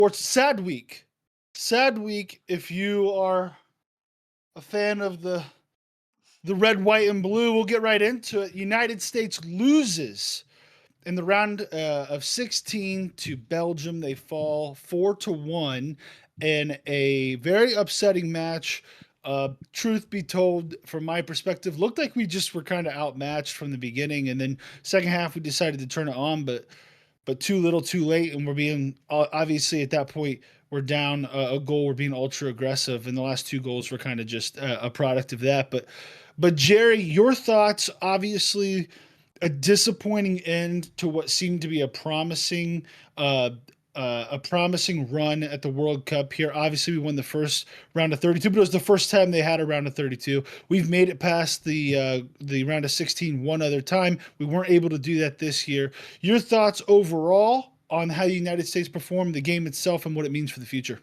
Sports sad week. Sad week if you are a fan of the red, white, and blue. We'll get right into it. United States loses in the round of 16 to Belgium. They fall 4-1 in a very upsetting match. Truth be told, from my perspective, looked like we just were kind of outmatched from the beginning, and then second half we decided to turn it on, but too little, too late, and we're being obviously at that point we're down a goal. We're being ultra aggressive, and the last two goals were kind of just a product of that. But Jerry, your thoughts? Obviously, a disappointing end to what seemed to be uh, a promising run at the World Cup here. Obviously, we won the first round of 32, but it was the first time they had a round of 32. We've made it past the round of 16 one other time. We weren't able to do that this year. Your thoughts overall on how the United States performed, the game itself, and what it means for the future?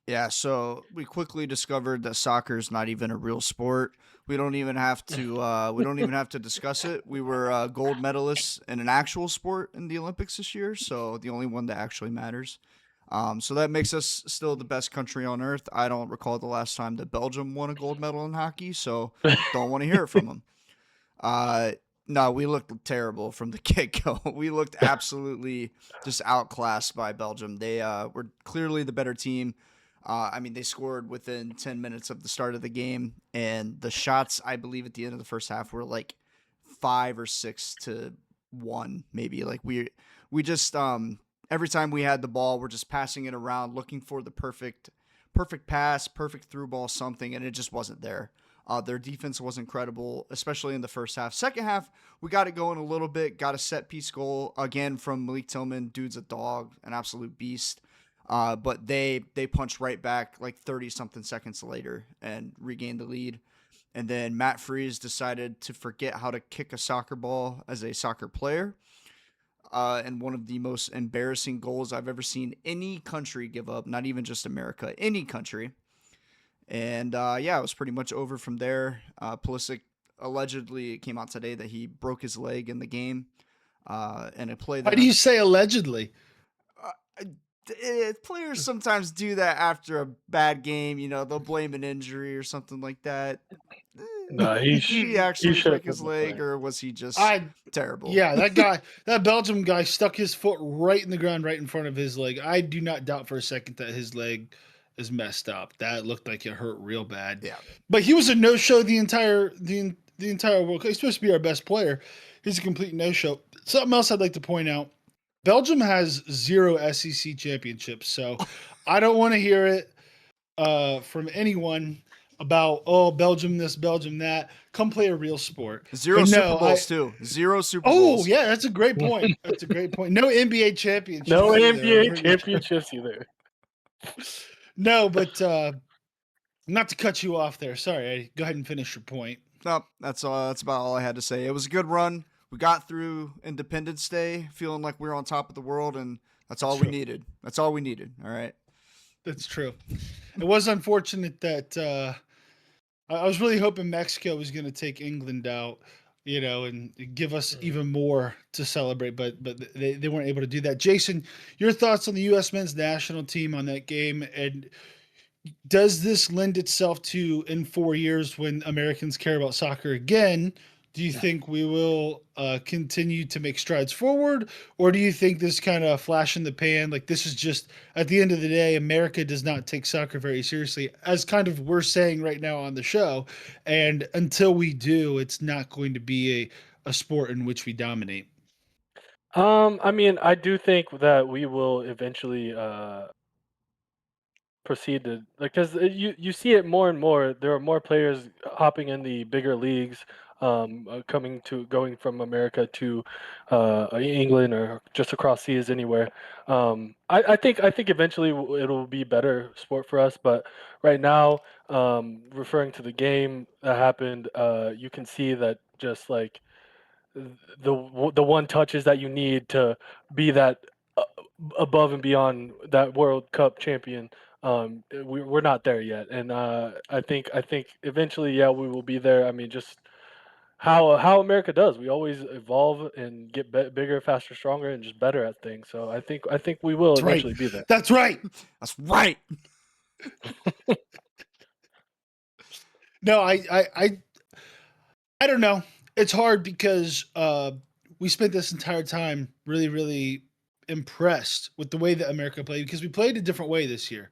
Yeah, so we quickly discovered that soccer is not even a real sport. We don't even have to discuss it. We were gold medalists in an actual sport in the Olympics this year, so the only one that actually matters. So that makes us still the best country on earth. I don't recall the last time that Belgium won a gold medal in hockey, so don't want to hear it from them. Uh, no, we looked terrible from the get go. We looked absolutely just outclassed by Belgium. They were clearly the better team. I mean, they scored within 10 minutes of the start of the game, and the shots, I believe, at the end of the first half were like 5 or 6 to 1, maybe. Like we just every time we had the ball, we're just passing it around, looking for the perfect pass, perfect through ball, something, and it just wasn't there. Their defense was incredible, especially in the first half. Second half, we got it going a little bit. Got a set piece goal again from Malik Tillman. Dude's a dog, an absolute beast. But they punched right back like 30 something seconds later and regained the lead. And then Matt Freeze decided to forget how to kick a soccer ball as a soccer player. And one of the most embarrassing goals I've ever seen any country give up, not even just America, any country. And yeah, it was pretty much over from there. Pulisic allegedly, it came out today that he broke his leg in the game. And a play Why that do you say allegedly? uh, players sometimes do that after a bad game. You know, they'll blame an injury or something like that. No, Did he he actually should have break been his the leg, player. or was he just I terrible? Yeah, that guy, that Belgium guy, stuck his foot right in the ground, right in front of his leg. I do not doubt for a second that his leg is messed up. That looked like it hurt real bad. Yeah. But he was a no-show the entire World Cup. He's supposed to be our best player. He's a complete no-show. Something else I'd like to point out: Belgium has zero SEC championships, so I don't want to hear it from anyone about, oh, Belgium this, Belgium that. Come play a real sport. Zero But Super no, I Bowls too. Zero Super Oh Bowls. yeah, that's a great point. That's a great point. No NBA No championships either. I've NBA heard you. championships either. No, but not to cut you off there. Sorry. Go ahead and finish your point. No, that's all. That's about all I had to say. It was a good run. We got through Independence Day feeling like we were on top of the world, and that's That's all we true. needed. That's all we needed. All right. That's true. It was unfortunate that I was really hoping Mexico was going to take England out, and give us even more to celebrate, but they weren't able to do that. Jason, your thoughts on the U.S. men's national team on that game, and does this lend itself to, in 4 years when Americans care about soccer again? Do you think we will continue to make strides forward, or do you think this kind of flash in the pan, like this is just at the end of the day, America does not take soccer very seriously, as kind of we're saying right now on the show, and until we do, it's not going to be a sport in which we dominate. I mean, I do think that we will eventually proceed to, because you see it more and more. There are more players hopping in the bigger leagues, going from America to England or just across seas anywhere. I think eventually it'll be better sport for us, but right now, referring to the game that happened, you can see that just like the one touches that you need to be that uh, above and beyond that World Cup champion. We're not there yet, and I think eventually, yeah, we will be there. I mean, just how America does. We always evolve and get bigger, faster, stronger, and just better at things. So I think we will That's right. eventually be there. That's right. That's right. No, I don't know. It's hard because we spent this entire time really, really impressed with the way that America played because we played a different way this year,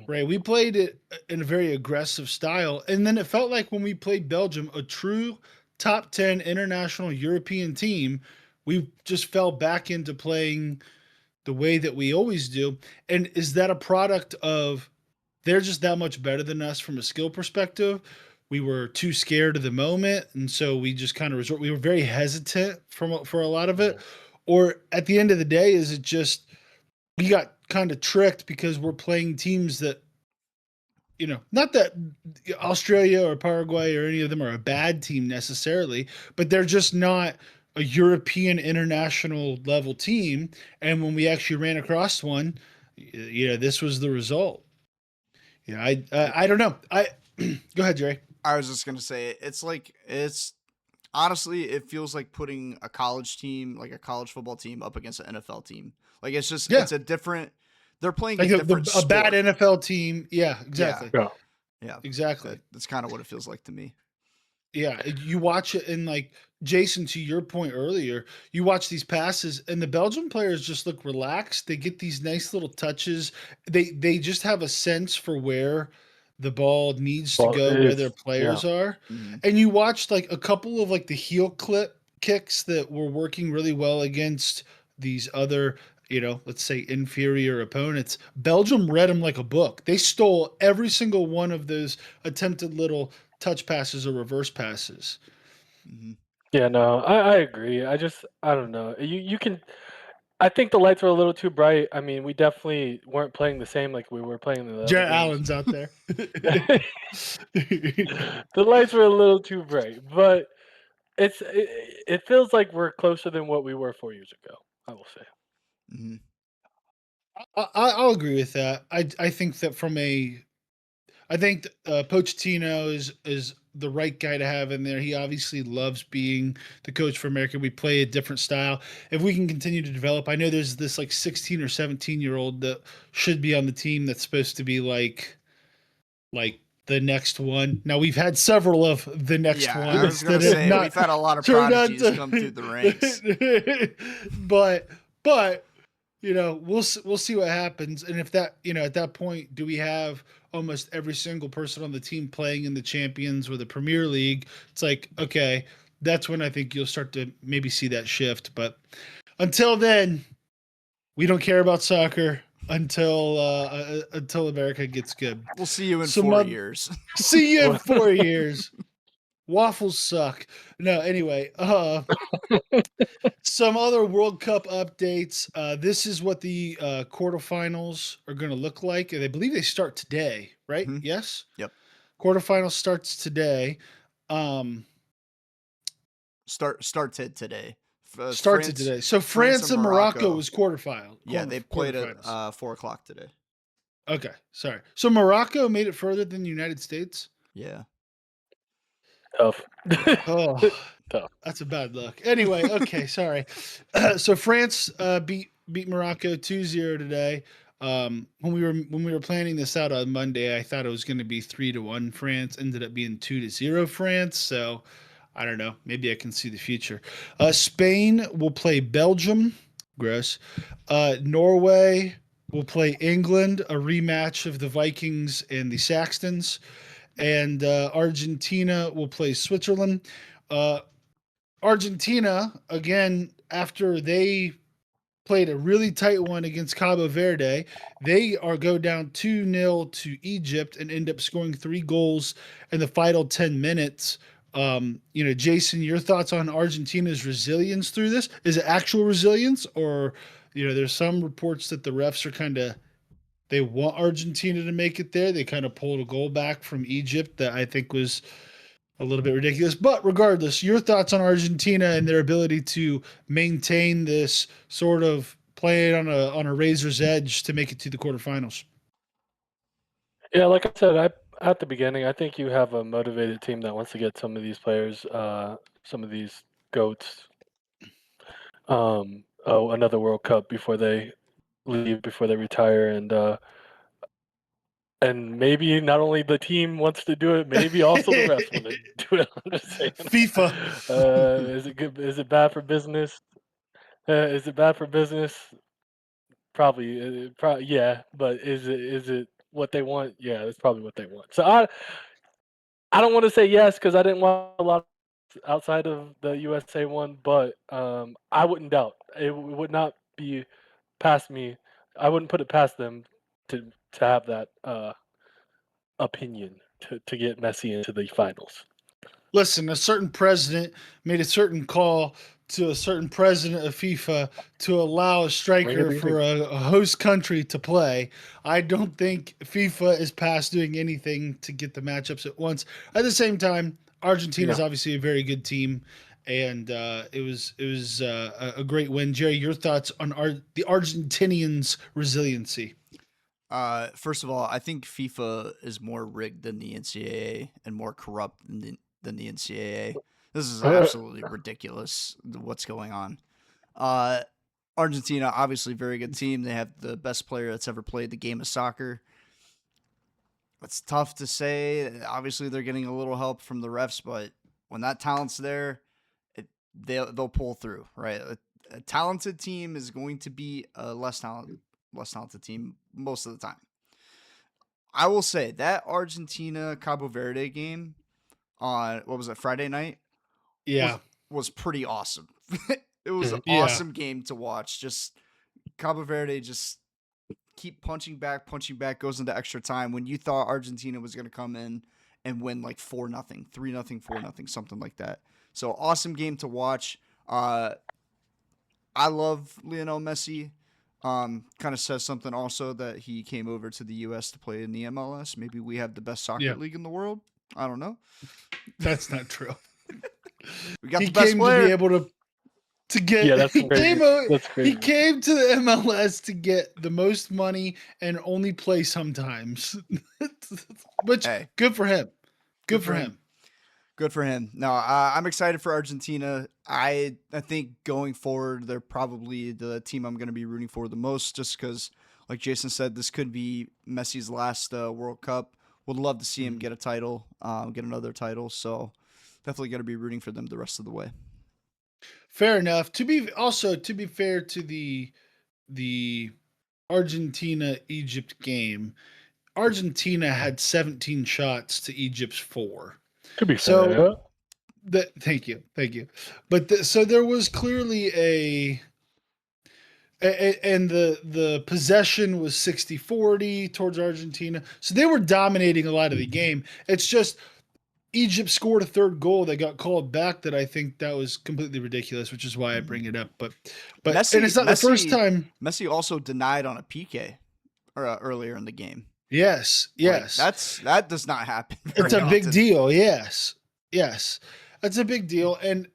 right? We played it in a very aggressive style, and then it felt like when we played Belgium, a true top 10 international European team, we just fell back into playing the way that we always do. And is that a product of they're just that much better than us from a skill perspective? We were too scared of the moment, and so we just kind of resort. We were very hesitant for a lot of it. Or at the end of the day, is it just we got kind of tricked because we're playing teams that, not that Australia or Paraguay or any of them are a bad team necessarily, but they're just not a European international level team. And when we actually ran across one, this was the result. Yeah, I don't know. Go ahead, Jerry. I was just gonna say it's honestly it feels like putting a college team, like a college football team, up against an NFL team. Like it's just Yeah. it's a different. They're playing Like a different a bad sport. NFL team. Yeah, exactly. Yeah. Yeah, Exactly. that's kind of what it feels like to me. Yeah, you watch it and like Jason, to your point earlier, you watch these passes and the Belgian players just look relaxed. They get these nice little touches. They just have a sense for where the ball needs to Well, go, it where is. their players are. Mhm. And you watched like a couple of like the heel clip kicks that were working really well against these other, let's say inferior opponents. Belgium read them like a book. They stole every single one of those attempted little touch passes or reverse passes. Mhm. Yeah, no, I agree. I don't know. You can. I think the lights were a little too bright. I mean, we definitely weren't playing the same like we were playing in the other Jarrett games. Allen's out there. The lights were a little too bright, but it feels like we're closer than what we were 4 years ago. I will say. Mhm. I'll agree with that. I think that I think Pochettino is the right guy to have in there. He obviously loves being the coach for America. We play a different style. If we can continue to develop, I know there's this like 16 or 17-year-old that should be on the team that's supposed to be like the next one. Now we've had several of the next Yeah, I was ones gonna that have say not we've had a lot of turned out prodigies come through the ranks. but we'll see what happens. And if that, at that point, do we have almost every single person on the team playing in the Champions or the Premier League? It's like, okay, that's when I think you'll start to maybe see that shift. But until then, we don't care about soccer until America gets good. We'll see you in Some 4 oth- years. See you in 4 years. Waffles suck. No, anyway, some other World Cup updates. This is what the quarterfinals are going to look like. And I believe they start today, right? Mhm. Yes? Yep. Quarterfinals starts today. Started today. Started today. So France and Morocco was quarterfinal. Yeah, they played at quarterfinals. 4 o'clock today. Okay, sorry. So Morocco made it further than the United States? Yeah. Tough. Oh, Tough. that's a bad look. Anyway, okay, sorry. So France beat Morocco 2-0 today. When we were planning this out on Monday, I thought it was going to be 3-1 France. Ended up being 2-0 France. So I don't know. Maybe I can see the future. Spain will play Belgium. Gross. Norway will play England, a rematch of the Vikings and the Saxtons. And Argentina will play Switzerland. Argentina, again, after they played a really tight one against Cabo Verde, they go down 2-0 to Egypt and end up scoring 3 goals in the final 10 minutes. Jason, your thoughts on Argentina's resilience through this? Is it actual resilience, or there's some reports that the refs are they want Argentina to make it there. They kind of pulled a goal back from Egypt that I think was a little bit ridiculous. But regardless, your thoughts on Argentina and their ability to maintain this sort of play it on a razor's edge to make it to the quarterfinals. Yeah, like I said, at the beginning, I think you have a motivated team that wants to get some of these players some of these goats another World Cup before they leave, before they retire, and maybe not only the team wants to do it, maybe also the refs want to do it. I'm just saying. FIFA. Is it good? Is it bad for business? Is it bad for business? Probably, yeah. But is it what they want? Yeah, it's probably what they want. So I don't want to say yes because I didn't want a lot outside of the USA one, but I wouldn't doubt it would not be past me. I wouldn't put it past them to have that opinion to get Messi into the finals. Listen, a certain president made a certain call to a certain president of FIFA to allow a striker for a host country to play. I don't think FIFA is past doing anything to get the matchups at once. At the same time, Argentina is obviously a very good team, and it was a great win. Jerry, your thoughts on the Argentinians' resiliency? First of all, I think FIFA is more rigged than the NCAA and more corrupt than the NCAA. This is absolutely ridiculous what's going on. Argentina, obviously, very good team. They have the best player that's ever played the game of soccer. It's tough to say. Obviously, they're getting a little help from the refs, but when that talent's there, they'll pull through, right? A talented team is going to be a less talented team most of the time. I will say that Argentina Cabo Verde game on what was it, Friday night? Yeah, was pretty awesome. It was an awesome game to watch. Just Cabo Verde just keep punching back, goes into extra time when you thought Argentina was going to come in and win like 4-0, 3-0, 4-0, something like that. So awesome game to watch. I love Lionel Messi. Kind of says something also that he came over to the U.S. to play in the MLS. Maybe we have the best soccer league in the world. I don't know. That's not true. We got the best player. To be able to get. Yeah, that's crazy. That's crazy. He came to the MLS to get the most money and only play sometimes. Which good for him. Good for him. Good for him. No, I'm excited for Argentina. I think going forward, they're probably the team I'm going to be rooting for the most, just because, like Jason said, this could be Messi's last World Cup. Would love to see him get a title, get another title. So definitely going to be rooting for them the rest of the way. Fair enough. To be fair to the Argentina-Egypt game, Argentina had 17 shots to Egypt's 4. To be fair. Thank you. But so there was clearly and the possession was 60-40 towards Argentina. So they were dominating a lot of the game. It's just Egypt scored a third goal that got called back that I think that was completely ridiculous, which is why I bring it up. But Messi, and it's not the first time. Messi also denied on a PK earlier in the game. Yes. Like, that does not happen. It's a big deal. Yes. That's a big deal. And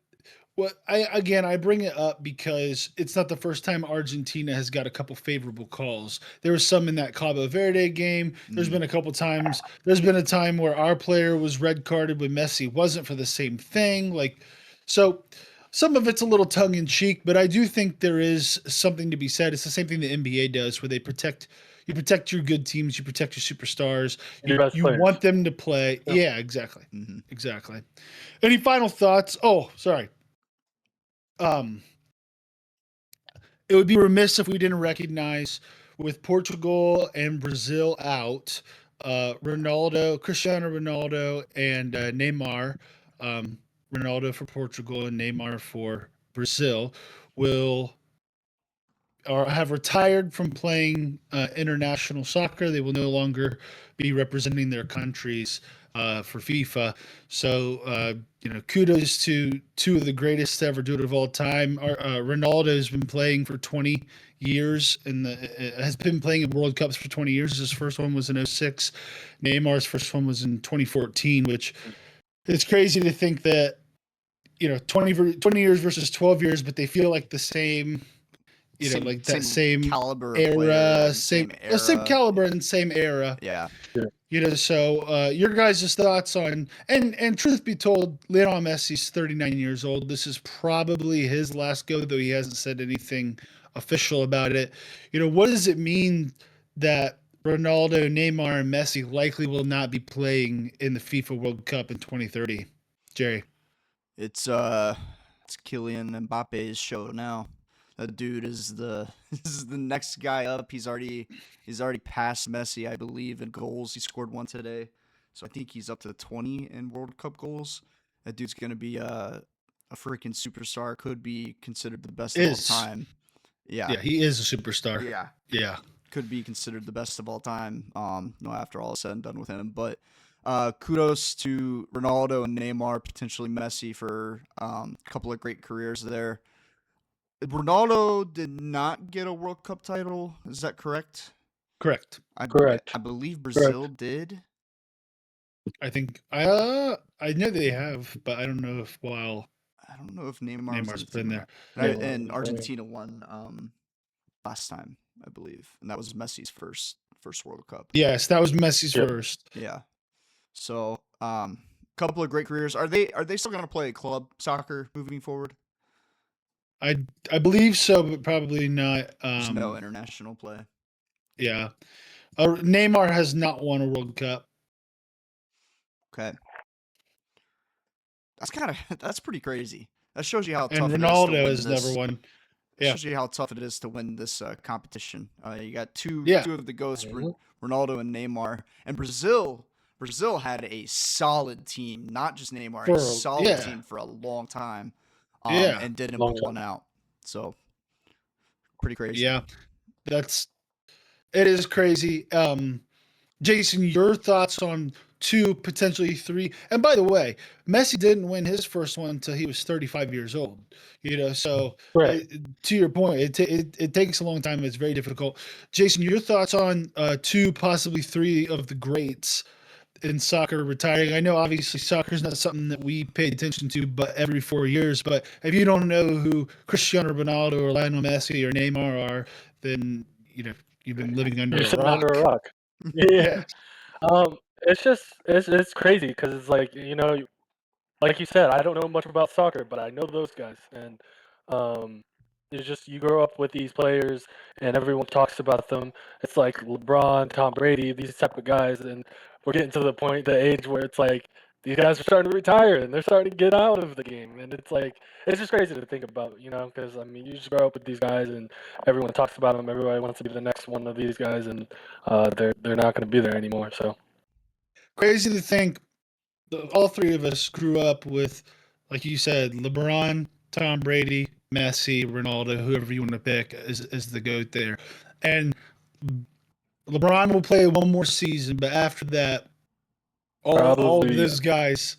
I bring it up because it's not the first time Argentina has got a couple favorable calls. There was some in that Cabo Verde game. There's been a couple times. There's been a time where our player was red carded when Messi wasn't for the same thing. So some of it's a little tongue in cheek, but I do think there is something to be said. It's the same thing the NBA does, where they protect your good teams, you protect your superstars, you want them to play. Yeah, exactly. Mm-hmm. Exactly. Any final thoughts? Oh, sorry. It would be remiss if we didn't recognize, with Portugal and Brazil out, Cristiano Ronaldo and Neymar, Ronaldo for Portugal and Neymar for Brazil, have retired from playing international soccer. They will no longer be representing their countries for FIFA. So, kudos to two of the greatest to ever do it of all time. Ronaldo has been playing for 20 years has been playing in World Cups for 20 years. His first one was in 2006. Neymar's first one was in 2014, which it's crazy to think that, 20 years versus 12 years, but they feel like the same like that same caliber of era, player, same era. caliber and same era. Yeah. So your guys' thoughts on and truth be told, Lionel Messi's 39 years old. This is probably his last go, though he hasn't said anything official about it. What does it mean that Ronaldo, Neymar, and Messi likely will not be playing in the FIFA World Cup in 2030? Jerry. It's Kylian Mbappe's show now. That dude is the next guy up. He's already passed Messi, I believe, in goals. He scored one today, so I think he's up to 20 in World Cup goals. That dude's gonna be a freaking superstar. Could be considered the best of all time. Yeah, he is a superstar. Yeah. Could be considered the best of all time. After all is said and done with him, but. Kudos to Ronaldo and Neymar, potentially Messi, for a couple of great careers there. Ronaldo did not get a World Cup title. Is that correct? Correct. Correct. I believe Brazil did. I think I know they have, but I don't know if I don't know if Neymar's been there. And Argentina won last time, I believe, and that was Messi's first World Cup. Yes, that was Messi's first. Yeah. So, couple of great careers. Are they still going to play club soccer moving forward? I believe so, but probably not. There's no international play. Yeah. Neymar has not won a World Cup. Okay. That's pretty crazy. That shows you how tough And it Ronaldo is has never won. Yeah. Shows you how tough it is to win this competition. You got two of the GOATs, Ronaldo and Neymar, and Brazil had a solid team, not just Neymar, a solid team for a long time, and didn't pull one out. So, pretty crazy. Yeah, it is crazy. Jason, your thoughts on 2, potentially 3? And by the way, Messi didn't win his first one until he was 35 years old. So to your point, it takes a long time. It's very difficult. Jason, your thoughts on 2, possibly 3 of the greats in soccer retiring? I know obviously soccer is not something that we pay attention to, but every 4 years. But if you don't know who Cristiano Ronaldo or Lionel Messi or Neymar are, then you've been living under under a rock. Yeah. It's crazy because it's like like you said, I don't know much about soccer, but I know those guys, and it's just you grow up with these players, and everyone talks about them. It's like LeBron, Tom Brady, these type of guys, and we're getting to the age where it's like these guys are starting to retire and they're starting to get out of the game, and it's like it's just crazy to think about, because I mean you just grow up with these guys and everyone talks about them. Everybody wants to be the next one of these guys, and they're not going to be there anymore. So crazy to think all 3 of us grew up with, like you said, LeBron, Tom Brady, Messi, Ronaldo, whoever you want to pick as the GOAT there. And LeBron will play one more season, but after that, all of those guys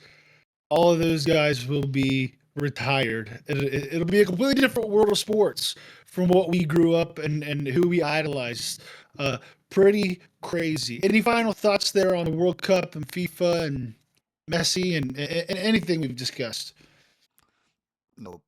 will be retired. It'll be a completely different world of sports from what we grew up and who we idolized. Pretty crazy. Any final thoughts there on the World Cup and FIFA and Messi and anything we've discussed? Nope.